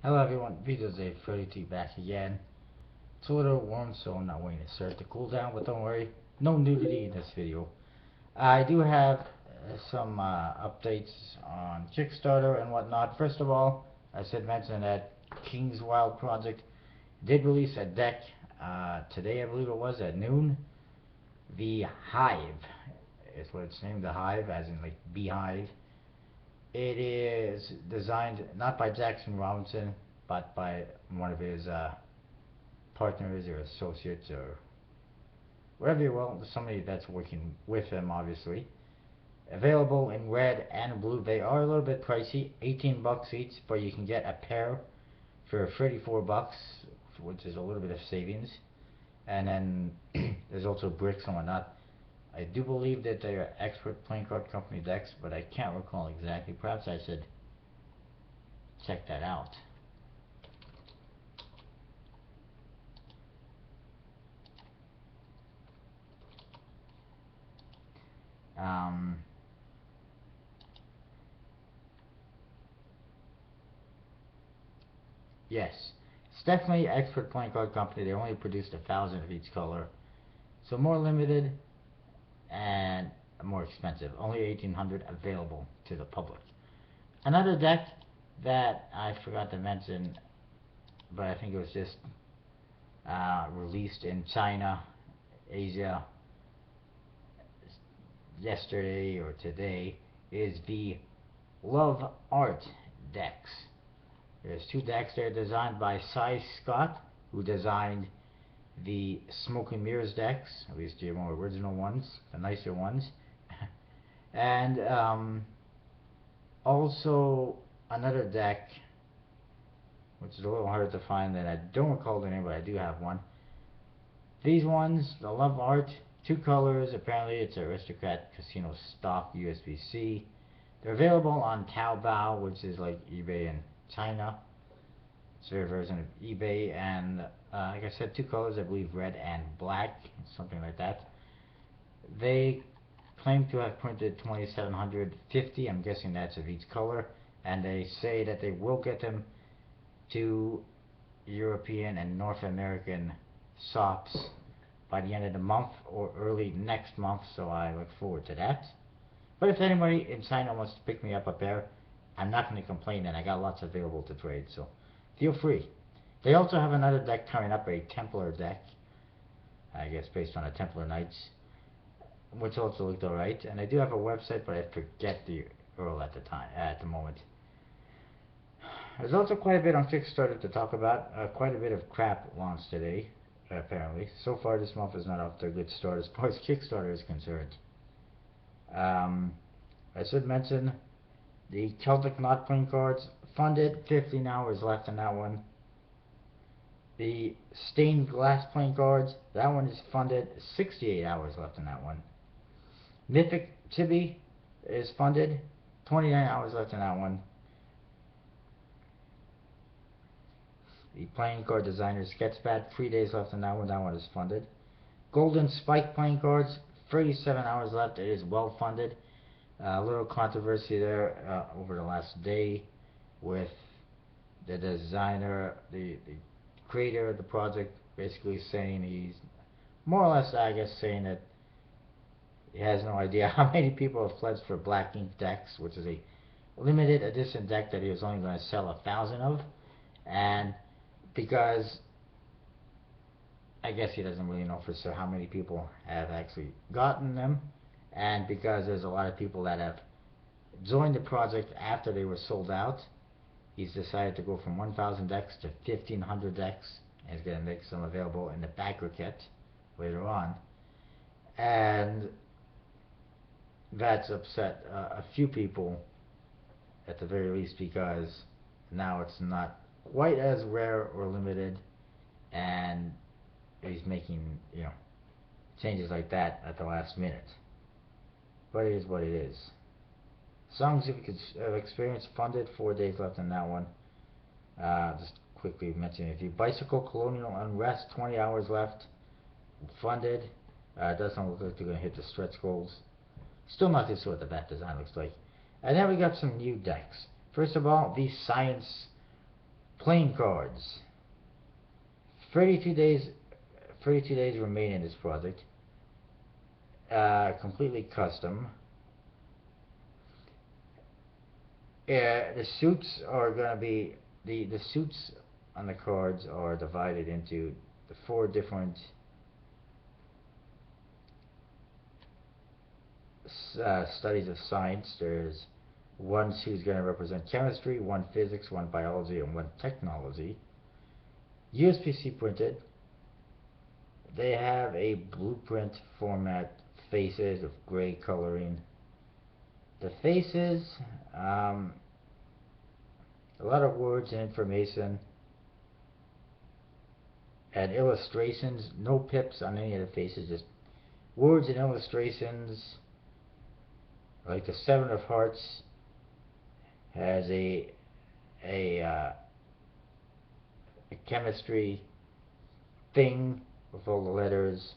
Hello everyone, Vito's32 back again. It's a little warm, so I'm not waiting to start to cool down, but don't worry, no nudity in this video. I do have some updates on Kickstarter and whatnot. First of all, I should mention that King's Wild Project did release a deck today, I believe it was, at noon. The Hive is what it's named, the Hive, as in like beehive. It is designed not by Jackson Robinson, but by one of his partners or associates or whatever you will, somebody that's working with him, obviously. Available in red and blue. They are a little bit pricey, 18 bucks each, but you can get a pair for 34 bucks, which is a little bit of savings. And then there's also bricks and whatnot. I do believe that they are expert playing card company decks, but I can't recall exactly. Perhaps I should check that out. Yes, it's definitely expert playing card company. They only produced 1,000 of each color, so more limited and more expensive. Only 1,800 available to the public. Another deck that I forgot to mention, but I think it was just released in China, Asia, yesterday or today, is the Love Art decks. There's two decks there designed by Cy Scott, who designed the Smoke and Mirrors decks, at least the more original ones, the nicer ones. And also another deck, which is a little harder to find, that I don't recall the name, but I do have one. These ones, the Love Art, two colors, apparently it's Aristocrat Casino stock USB-C. They're available on Taobao, which is like eBay in China. It's their version of eBay, and like I said, two colors, I believe red and black, something like that. They claim to have printed 2,750, I'm guessing that's of each color, and they say that they will get them to European and North American shops by the end of the month or early next month, so I look forward to that. But if anybody in China wants to pick me up a pair, I'm not going to complain, and I got lots available to trade, so feel free. They also have another deck coming up, a Templar deck, I guess based on a Templar Knights, which also looked alright. And I do have a website, but I forget the URL at the moment. There's also quite a bit on Kickstarter to talk about. Quite a bit of crap launched today, apparently. So far this month is not off to a good start as far as Kickstarter is concerned. I should mention the Celtic Knot playing cards funded, 15 hours left in that one. The Stained Glass playing cards, that one is funded, 68 hours left in that one. Mythic Chibi is funded, 29 hours left in that one. The Playing Card Designer Sketchpad, 3 days left in that one is funded. Golden Spike playing cards, 37 hours left, it is well funded. A little controversy there over the last day with the designer, the creator of the project, basically saying he's more or less, I guess, saying that he has no idea how many people have pledged for Black Ink decks, which is a limited edition deck that he was only going to sell 1,000 of, and because I guess he doesn't really know for sure how many people have actually gotten them, and because there's a lot of people that have joined the project after they were sold out, he's decided to go from 1,000 decks to 1,500 decks, and he's going to make some available in the backer kit later on. And that's upset a few people at the very least, because now it's not quite as rare or limited, and he's making, changes like that at the last minute. But it is what it is. Songs of Experience funded, 4 days left in that one. Just quickly mentioning a few. Bicycle Colonial Unrest, 20 hours left, funded. Doesn't look like they're going to hit the stretch goals. Still not too sure what the back design looks like. And then we got some new decks. First of all, the Science Playing cards. 32 days 32 days remain in this project. Completely custom. The suits are gonna be the suits on the cards are divided into the 4 different studies of science. There's one who's going to represent chemistry, one physics, one biology, and one technology. USPC printed. They have a blueprint format faces of gray coloring. The faces, a lot of words and information and illustrations. No pips on any of the faces, just words and illustrations. Like the 7 of Hearts has a chemistry thing with all the letters,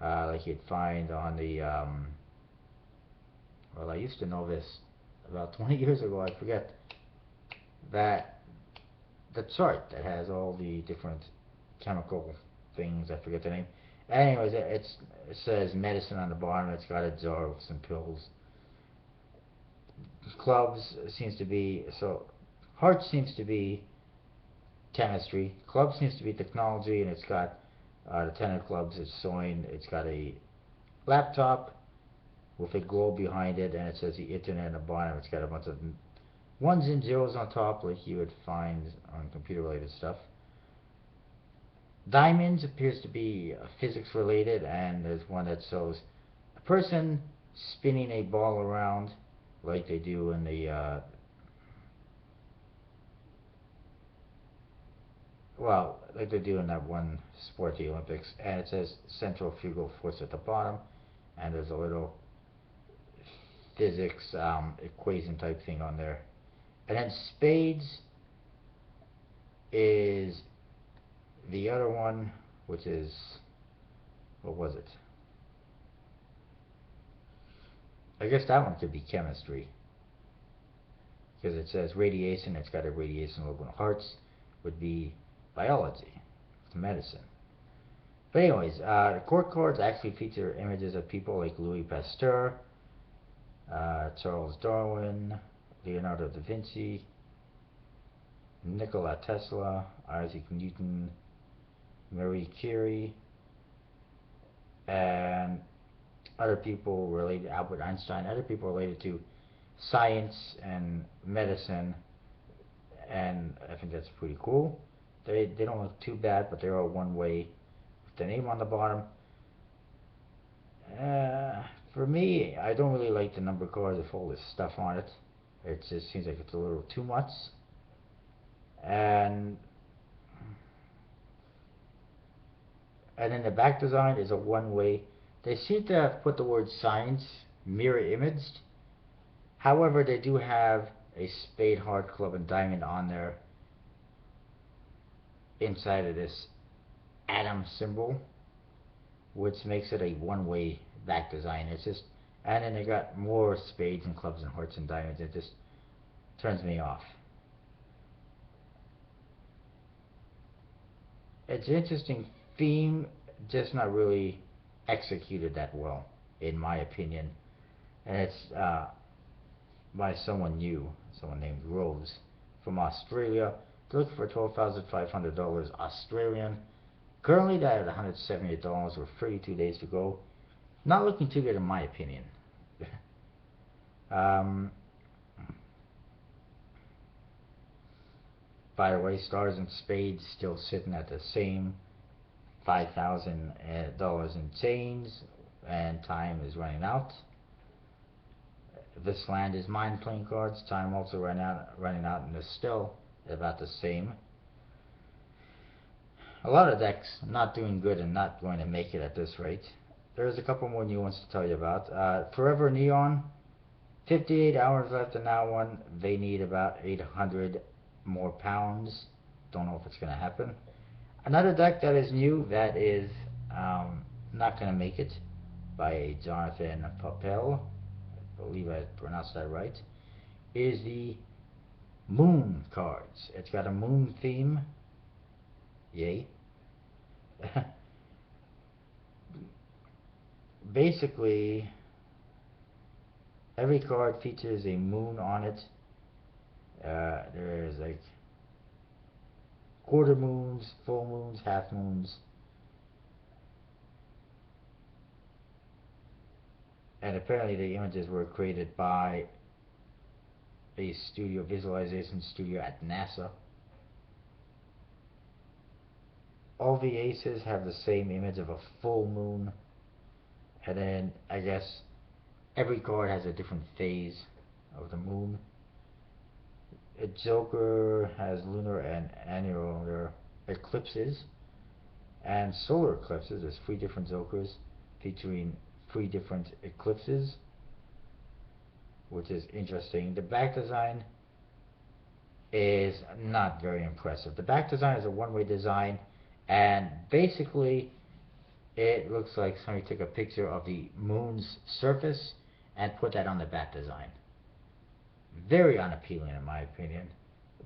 like you'd find on the well, I used to know this about 20 years ago. I forget that the chart that has all the different chemical things. I forget the name. Anyways, it says medicine on the bottom. It's got a jar with some pills. Clubs seems to be Heart seems to be chemistry. Club seems to be technology, and it's got the 10 of clubs. It's showing. It's got a laptop with a globe behind it, and it says the internet on the bottom. It's got a bunch of ones and zeros on top, like you would find on computer-related stuff. Diamonds appears to be physics related, and there's one that shows a person spinning a ball around like they do in the well, like they do in that one sport, the Olympics, and it says centrifugal force at the bottom, and there's a little physics equation type thing on there. And then spades is the other one, which is, what was it? I guess that one could be chemistry, because it says radiation. It's got a radiation logo. Hearts would be biology, it's medicine. But anyways, the court cards actually feature images of people like Louis Pasteur, Charles Darwin, Leonardo da Vinci, Nikola Tesla, Isaac Newton, Marie Curie, and other people related, Albert Einstein, other people related to science and medicine, and I think that's pretty cool. They don't look too bad, but they're all one way with the name on the bottom. For me, I don't really like the number cards with all this stuff on it. It just seems like it's a little too much. And then the back design is a one-way. They seem to have put the word science mirror imaged. However, they do have a spade, heart, club, and diamond on there inside of this atom symbol, which makes it a one-way back design. It's just, and then they got more spades and clubs and hearts and diamonds. It just turns me off. It's an interesting theme, just not really executed that well, in my opinion. And it's by someone new, someone named Rose from Australia. They're looking for $12,500 Australian. Currently, they're at $178 with 32 days to go. Not looking too good in my opinion. By the way, stars and spades still sitting at the same $5,000 in change, and time is running out. This land is mine playing cards. Time also running out, and they're still about the same. A lot of decks not doing good and not going to make it at this rate. There's a couple more new ones to tell you about. Forever Neon, 58 hours left in that one. They need about 800 more pounds. Don't know if it's going to happen. Another deck that is new, that is not going to make it, by Jonathan Papel, I believe I pronounced that right, is the moon cards. It's got a moon theme. Yay. Basically, every card features a moon on it. There is like quarter moons, full moons, half moons. And apparently the images were created by a studio, visualization studio at NASA. All the aces have the same image of a full moon. And then I guess every card has a different phase of the moon. A Joker has lunar and annular eclipses and solar eclipses. There's 3 different Jokers featuring 3 different eclipses, which is interesting. The back design is not very impressive. The back design is a one-way design, and basically it looks like somebody took a picture of the moon's surface and put that on the back design. Very unappealing in my opinion.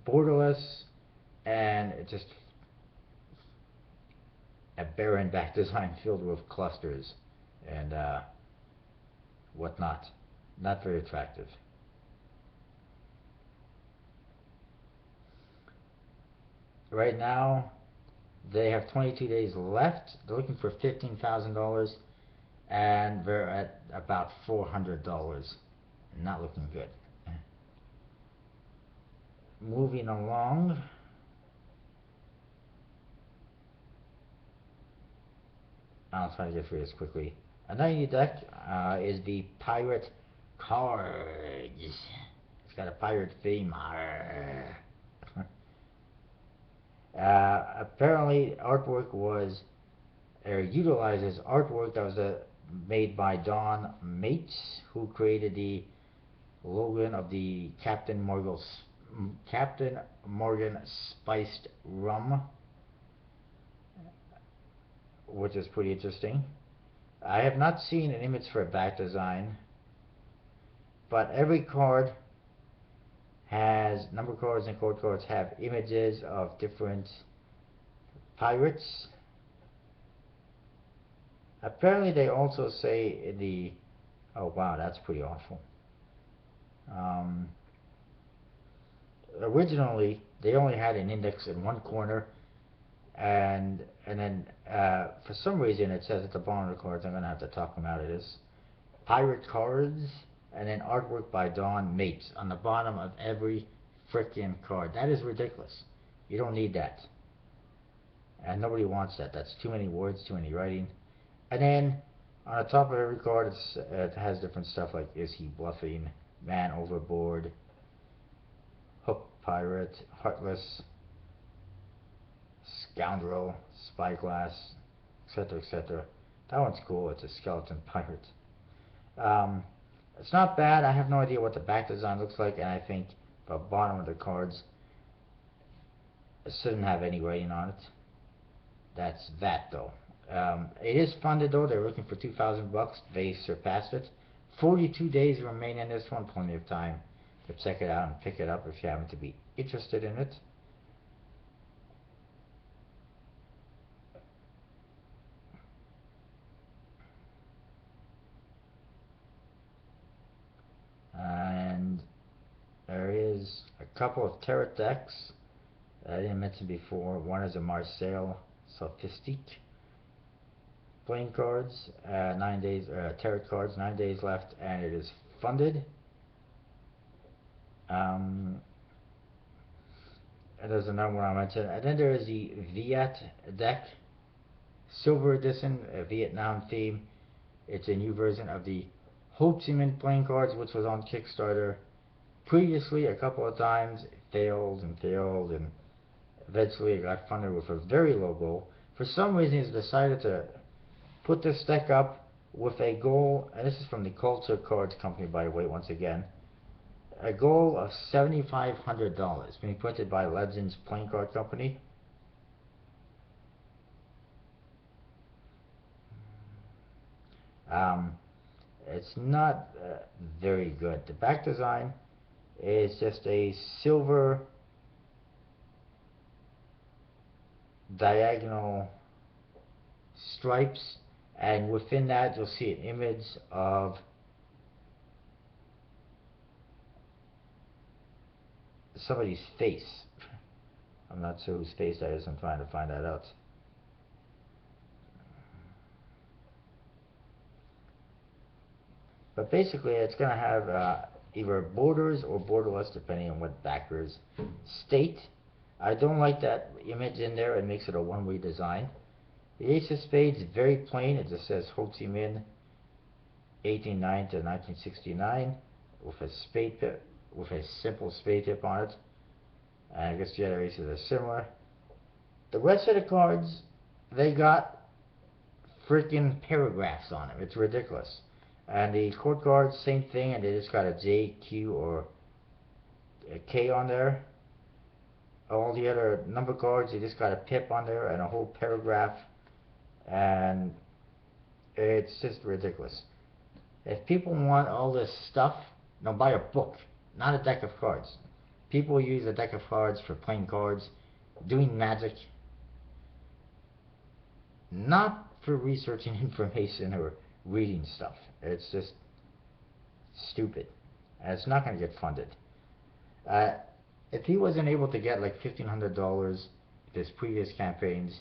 Borderless, and just a barren back design filled with clusters and whatnot. Not very attractive. Right now, they have 22 days left. They're looking for $15,000, and they're at about $400. Not looking good. Moving along. I'll try to get through this quickly. Another new deck is the Pirate Cards. It's got a pirate theme. Apparently, artwork was, or utilizes artwork that was made by Don Mates, who created the Logan of the Captain Morgan Spiced Rum, which is pretty interesting. I have not seen an image for a back design, but every card has, number cards and code cards have images of different pirates. Apparently they also say in the, oh wow, that's pretty awful. Originally they only had an index in one corner, and then for some reason it says at the bottom of the cards, I'm gonna have to talk them out of this, Pirate Cards, and then artwork by Don Mates on the bottom of every freaking card. That is ridiculous. You don't need that, and nobody wants that. That's too many words, too many writing. And then on the top of every card, it has different stuff like, is he bluffing, man overboard, hook pirate, heartless, scoundrel, spyglass, etc., etc. That one's cool. It's a skeleton pirate. It's not bad. I have no idea what the back design looks like, and I think the bottom of the cards shouldn't have any writing on it. That's that though. It is funded though. They're looking for $2,000. They surpassed it. 42 days remain in this one. Plenty of time to check it out and pick it up if you happen to be interested in it. And there is a couple of tarot decks that I didn't mention before. One is a Marseille Sophistique. Playing cards, 9 days, tarot cards, 9 days left, and it is funded. And there's another one I mentioned. And then there is the Viet deck, Silver Edition, Vietnam theme. It's a new version of the Ho Chi Minh playing cards, which was on Kickstarter previously a couple of times. It failed, and eventually it got funded with a very low goal. For some reason, it's decided to put this deck up with a goal, and this is from the Culture Cards Company, by the way, once again, a goal of $7,500, being printed by Legends Playing Card Company. It's not very good. The back design is just a silver diagonal stripes, and within that you'll see an image of somebody's face. I'm not sure whose face that is. I'm trying to find that out. But basically it's going to have either borders or borderless depending on what backers state. I don't like that image in there. It makes it a one-way design. The Ace of Spades is very plain. It just says Ho Chi Minh 1809 to 1969 with a spade tip, with a simple spade tip on it. And I guess the other aces are similar. The rest of the cards, they got freaking paragraphs on them. It's ridiculous. And the court cards, same thing, and they just got a J, Q, or a K on there. All the other number cards, they just got a pip on there and a whole paragraph, and it's just ridiculous. If people want all this stuff, no, buy a book, not a deck of cards. People use a deck of cards for playing cards, doing magic, not for researching information or reading stuff. It's just stupid, and it's not going to get funded. If he wasn't able to get like $1,500 his previous campaigns,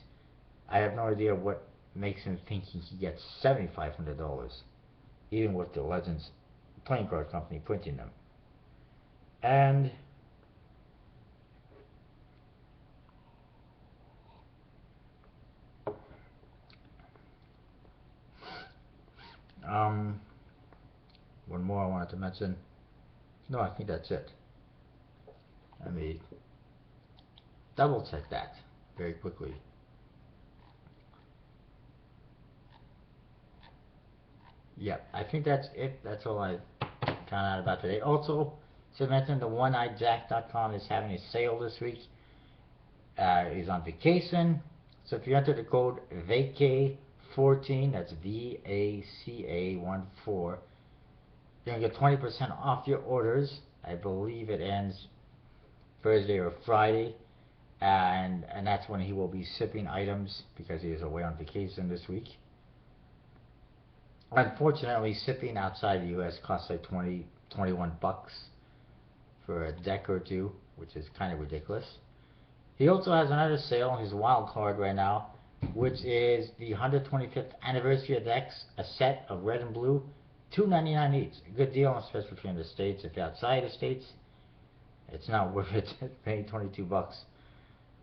I have no idea what makes him think he can get $7,500, even with the Legends playing card company printing them. And one more I wanted to mention. No, I think that's it. Let me double check that very quickly. Yep, I think that's it. That's all I found out about today. Also, to mention, the oneeyedjack.com is having a sale this week. He's on vacation, so if you enter the code VACA14, that's VACA14, you're gonna get 20% off your orders. I believe it ends Thursday or Friday, and that's when he will be shipping items because he is away on vacation this week. Unfortunately, shipping outside the US costs like 21 bucks for a deck or two, which is kind of ridiculous. He also has another sale on his wild card right now, which is the 125th anniversary of decks, a set of red and blue, $2.99 each. A good deal, especially if you're in the States. If you're outside the States, it's not worth it paying 22 bucks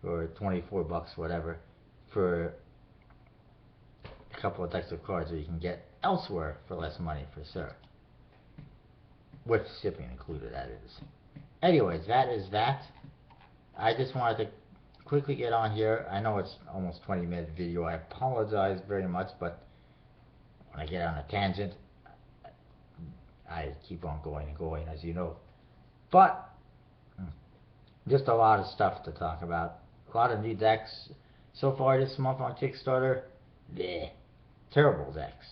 or 24 bucks, whatever, for a couple of decks of cards that you can get elsewhere for less money, for sure. With shipping included, that is. Anyways, that is that. I just wanted to quickly get on here. I know it's almost 20-minute video. I apologize very much, but when I get on a tangent, I keep on going and going, as you know. But just a lot of stuff to talk about. A lot of new decks so far this month on Kickstarter. Bleh. Terrible decks.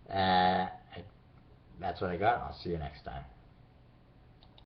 That's what I got. I'll see you next time.